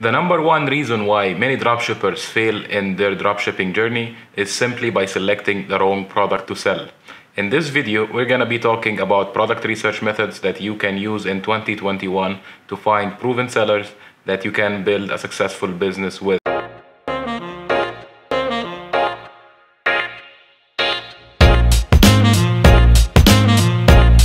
The number one reason why many dropshippers fail in their dropshipping journey is simply by selecting the wrong product to sell. In this video, we're going to be talking about product research methods that you can use in 2021 to find proven sellers that you can build a successful business with.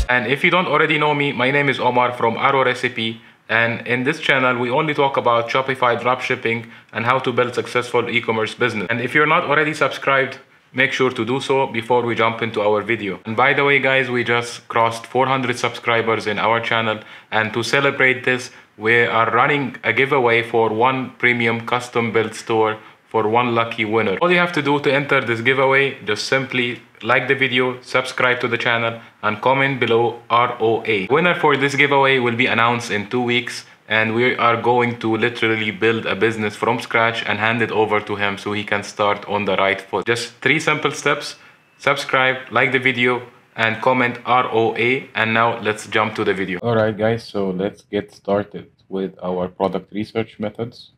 And if you don't already know me, my name is Omar from ROA Recipe, and in this channel we only talk about Shopify dropshipping and how to build successful e-commerce business. And if you're not already subscribed, make sure to do so before we jump into our video. And by the way guys, we just crossed 400 subscribers in our channel, and to celebrate this we are running a giveaway for one premium custom built store for one lucky winner. All you have to do to enter this giveaway, just simply like the video, subscribe to the channel, and comment below ROA. Winner for this giveaway will be announced in 2 weeks, and we are going to literally build a business from scratch and hand it over to him so he can start on the right foot. Just 3 simple steps: subscribe, like the video, and comment ROA. And now let's jump to the video. Alright guys, so let's get started with our product research methods.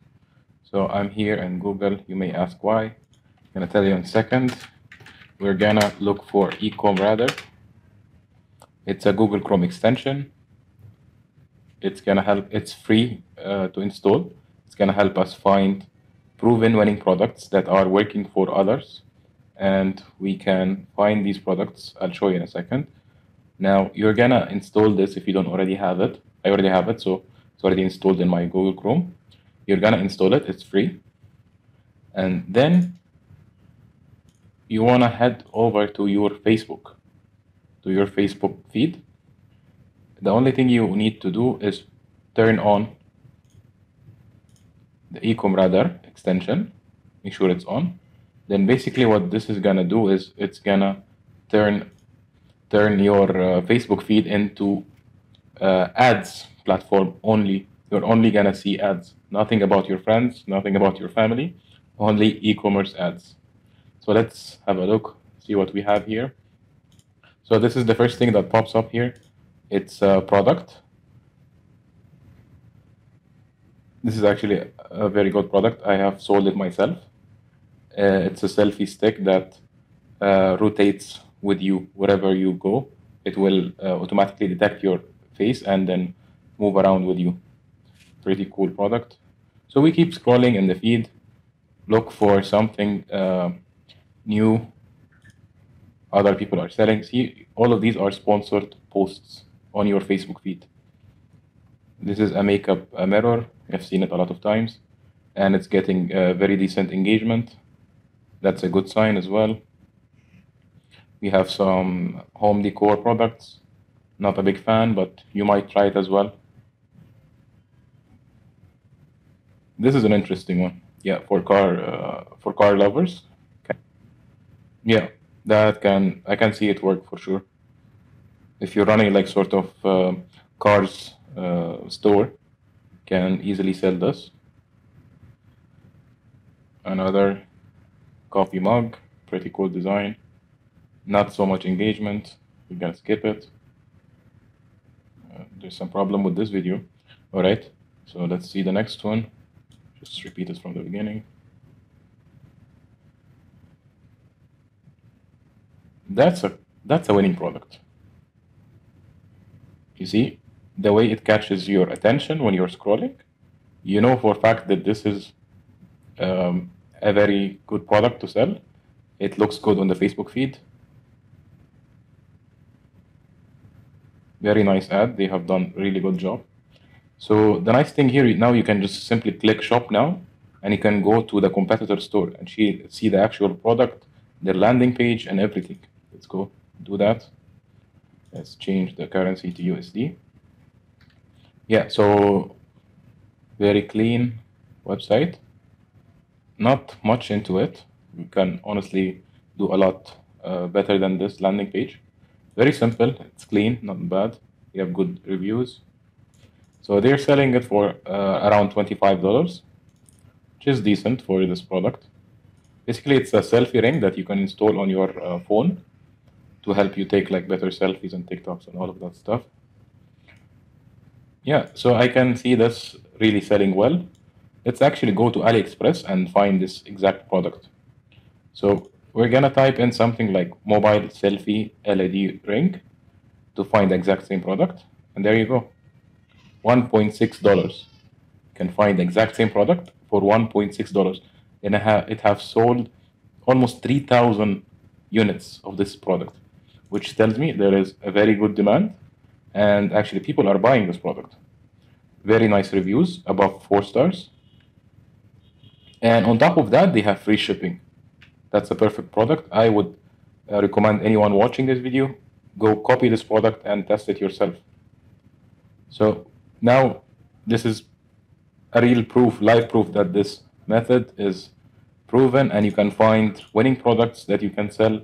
So I'm here in Google. You may ask why. I'm gonna tell you in a second. We're gonna look for Ecomradar. It's a Google Chrome extension. It's gonna help. It's free to install. It's gonna help us find proven winning products that are working for others, and we can find these products. I'll show you in a second. Now you're gonna install this if you don't already have it. I already have it, so it's already installed in my Google Chrome. You're gonna install it. It's free, and then you wanna head over to your Facebook feed. The only thing you need to do is turn on the Ecomradar extension. Make sure it's on. Then basically what this is gonna do is it's gonna turn your Facebook feed into ads platform only. You're only gonna see ads, nothing about your friends, nothing about your family, only e-commerce ads. So let's have a look, see what we have here. So this is the first thing that pops up here. It's a product. This is actually a very good product. I have sold it myself. It's a selfie stick that rotates with you wherever you go. It will automatically detect your face and then move around with you. Pretty cool product. So we keep scrolling in the feed, look for something new other people are selling. See, all of these are sponsored posts on your Facebook feed. This is a makeup mirror. I've seen it a lot of times, and it's getting very decent engagement. That's a good sign as well. We have some home decor products. Not a big fan, but you might try it as well. This is an interesting one. Yeah, for car lovers. Okay. Yeah, I can see it work for sure. If you're running like sort of cars store, can easily sell this. Another coffee mug, pretty cool design. Not so much engagement. We're gonna skip it. There's some problem with this video. All right, so let's see the next one. Just repeat it from the beginning. That's a winning product. You see, the way it catches your attention when you're scrolling, you know for a fact that this is a very good product to sell. It looks good on the Facebook feed. Very nice ad. They have done a really good job. So the nice thing here, now you can just simply click shop now, and you can go to the competitor store and see the actual product, their landing page, and everything. Let's go do that. Let's change the currency to USD. Yeah, so very clean website. Not much into it. You can honestly do a lot better than this landing page. Very simple. It's clean, not bad. You have good reviews. So they're selling it for around $25, which is decent for this product. Basically, it's a selfie ring that you can install on your phone to help you take like better selfies and TikToks and all of that stuff. Yeah, so I can see this really selling well. let's actually go to AliExpress and find this exact product. So we're gonna type in something like mobile selfie LED ring to find the exact same product, and there you go, $1.6. You can find the exact same product for $1.6, and it have sold almost 3,000 units of this product, which tells me there is a very good demand, and actually people are buying this product. Very nice reviews, above 4 stars. And on top of that, they have free shipping. That's a perfect product. I would recommend anyone watching this video, go copy this product and test it yourself. So now this is a real proof, live proof that this method is proven, and you can find winning products that you can sell,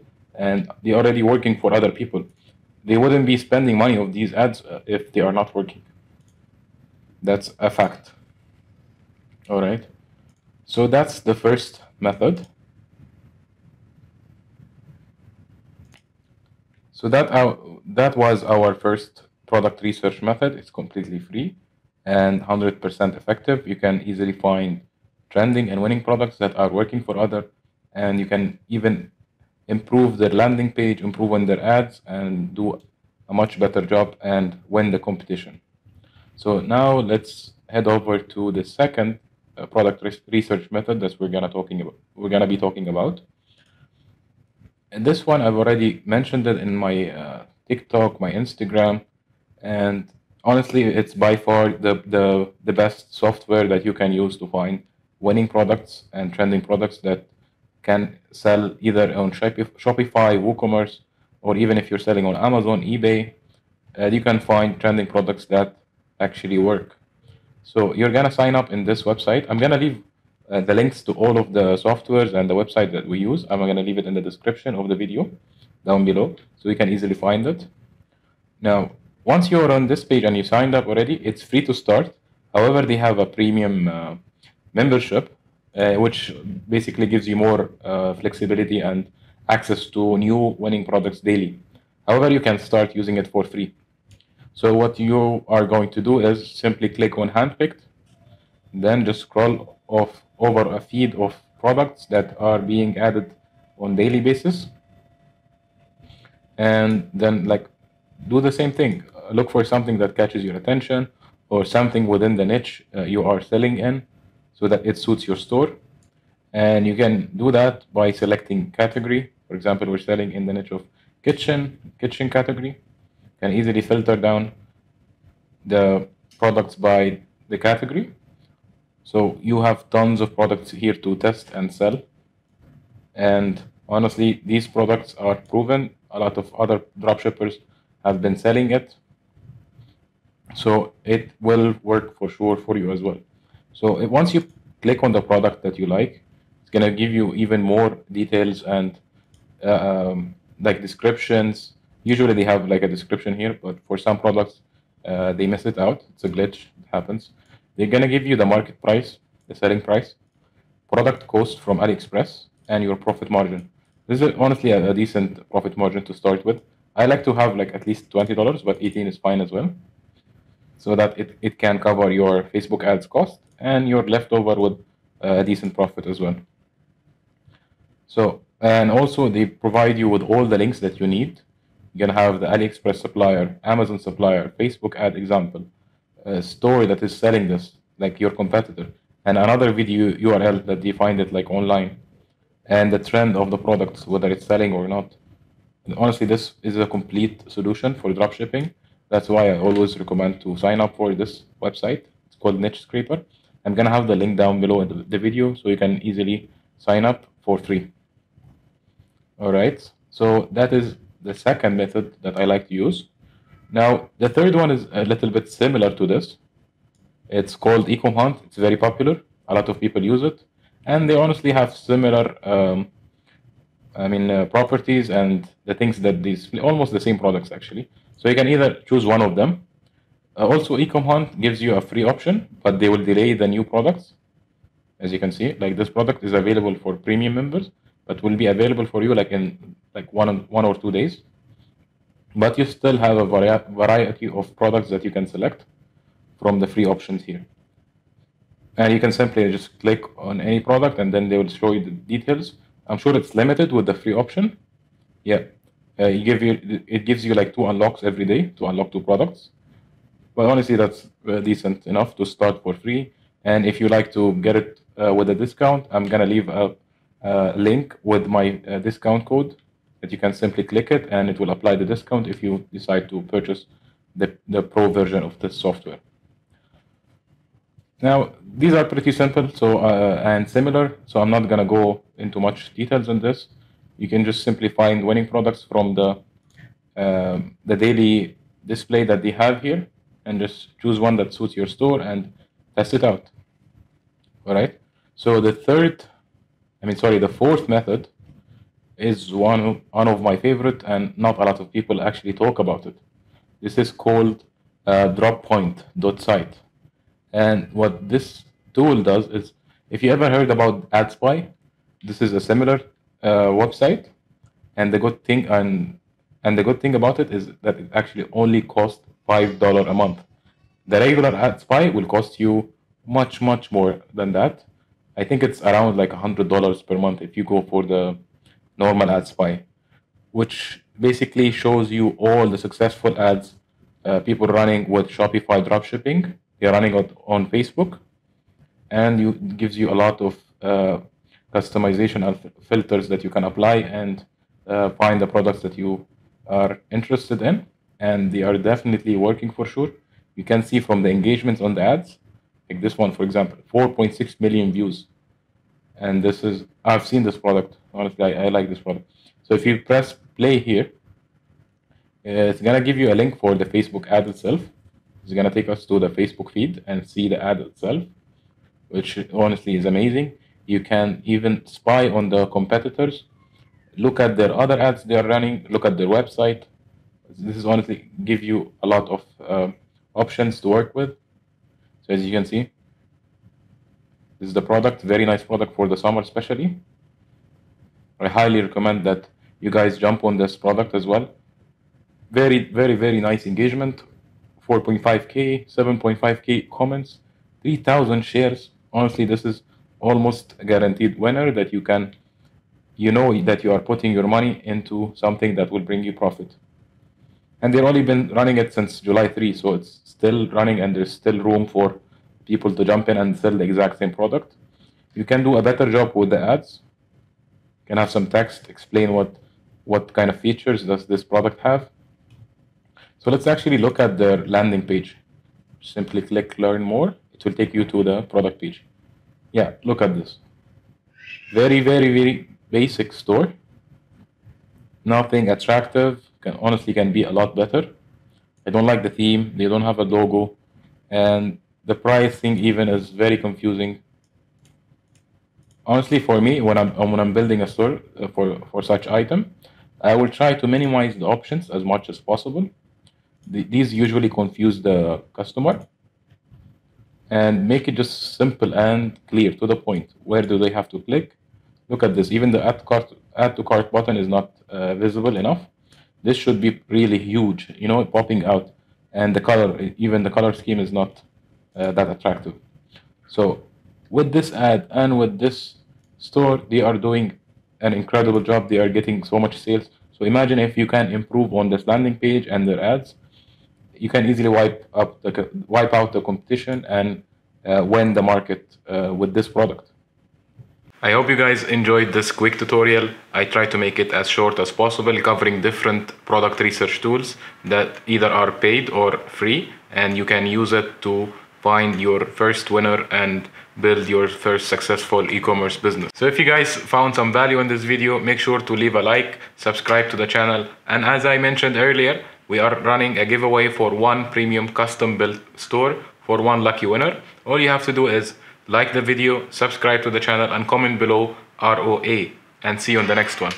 and they're already working for other people. They wouldn't be spending money on these ads if they are not working. That's a fact. All right. So that's the first method. So that was our first product research method. It's completely free and 100% effective. You can easily find trending and winning products that are working for others, and you can even improve their landing page, improve on their ads, and do a much better job and win the competition. So now let's head over to the second product research method that we're gonna be talking about. And this one I've already mentioned it in my TikTok, my Instagram, and honestly, it's by far the best software that you can use to find winning products and trending products that can sell either on Shopify, WooCommerce, or even if you're selling on Amazon, eBay, you can find trending products that actually work. So you're gonna sign up in this website. I'm gonna leave the links to all of the softwares and the website that we use. I'm gonna leave it in the description of the video down below, so you can easily find it. Now, once you're on this page and you signed up already, it's free to start. However, they have a premium membership, which basically gives you more flexibility and access to new winning products daily. However, you can start using it for free. So what you are going to do is simply click on handpicked, then just scroll over a feed of products that are being added on daily basis, and then do the same thing. Look for something that catches your attention or something within the niche you are selling in, so that it suits your store. And you can do that by selecting category. For example, we're selling in the niche of kitchen category. You can easily filter down the products by the category. So you have tons of products here to test and sell. And honestly, these products are proven. A lot of other dropshippers have been selling it. So it will work for sure for you as well. So once you click on the product that you like, it's gonna give you even more details and descriptions. Usually they have a description here, but for some products they miss it out. It's a glitch. It happens. They're gonna give you the market price, the selling price, product cost from AliExpress, and your profit margin. This is honestly a decent profit margin to start with. I like to have at least $20, but 18 is fine as well, so that it can cover your Facebook ads cost and you're left over with a decent profit as well. So, and also they provide you with all the links that you need. You're gonna have the AliExpress supplier, Amazon supplier, Facebook ad example, a store that is selling this, like your competitor, and another video URL that they find it online, and the trend of the products, whether it's selling or not. And honestly, this is a complete solution for dropshipping. That's why I always recommend to sign up for this website. It's called Niche Scraper. I'm gonna have the link down below in the video, so you can easily sign up for free. All right, so that is the second method that I like to use. Now, the third one is a little bit similar to this. It's called EcomHunt. It's very popular. A lot of people use it, and they honestly have similar properties and the things that these almost the same products actually. So you can either choose one of them. Also, EcomHunt gives you a free option, but they will delay the new products. As you can see, this product is available for premium members, but will be available for you in 1 or 2 days. But you still have a variety of products that you can select from the free options here. And you can simply just click on any product and then they will show you the details. I'm sure it's limited with the free option. Yeah, it gives you like 2 unlocks every day to unlock 2 products. But honestly, that's decent enough to start for free. And if you like to get it with a discount, I'm gonna leave a link with my discount code that you can simply click it and it will apply the discount if you decide to purchase the pro version of this software. Now, these are pretty simple and similar, so I'm not gonna go into much details on this. You can just simply find winning products from the daily display that they have here and just choose one that suits your store and test it out. All right. So the fourth method is one of my favorite, and not a lot of people actually talk about it. This is called Droppoint.Sight. And what this tool does is, if you ever heard about AdSpy, this is a similar website. And the good thing about it is that it actually only costs $5 a month. The regular AdSpy will cost you much more than that. I think it's around like $100 per month if you go for the normal AdSpy, which basically shows you all the successful ads people running with Shopify dropshipping. They're running it on Facebook, and it gives you a lot of customization and filters that you can apply and find the products that you are interested in, and they are definitely working for sure. You can see from the engagements on the ads, like this one, for example, 4.6 million views. And I've seen this product. Honestly, I like this product. So if you press play here, it's gonna give you a link for the Facebook ad itself. It's gonna take us to the Facebook feed and see the ad itself, which honestly is amazing. You can even spy on the competitors, look at their other ads they are running, look at their website. This is honestly give you a lot of options to work with. So as you can see, this is the product, very nice product for the summer especially. I highly recommend that you guys jump on this product as well. Very nice engagement, 4.5K, 7.5K comments, 3,000 shares. Honestly, this is almost a guaranteed winner that you know that you are putting your money into something that will bring you profit. And they've only been running it since July 3, so it's still running and there's still room for people to jump in and sell the exact same product. You can do a better job with the ads. You can have some text, explain what kind of features does this product have. So let's actually look at their landing page. Simply click learn more. It will take you to the product page. Yeah, look at this. Very basic store. Nothing attractive. Honestly can be a lot better. I don't like the theme. They don't have a logo, and the pricing even is very confusing. Honestly, for me, when I'm building a store for such item, I will try to minimize the options as much as possible. These usually confuse the customer, and make it just simple and clear to the point. Where do they have to click? Look at this. Even the add to cart button is not visible enough. This should be really huge, popping out, and even the color scheme is not that attractive. So with this ad and with this store, they are doing an incredible job. They are getting so much sales. So imagine if you can improve on this landing page and their ads, you can easily wipe out the competition and win the market with this product. I hope you guys enjoyed this quick tutorial. I try to make it as short as possible, covering different product research tools that either are paid or free, and you can use it to find your first winner and build your first successful e-commerce business. So if you guys found some value in this video, make sure to leave a like, subscribe to the channel, and as I mentioned earlier, we are running a giveaway for one premium custom built store for one lucky winner. All you have to do is like the video, subscribe to the channel, and comment below ROA, and see you on the next one.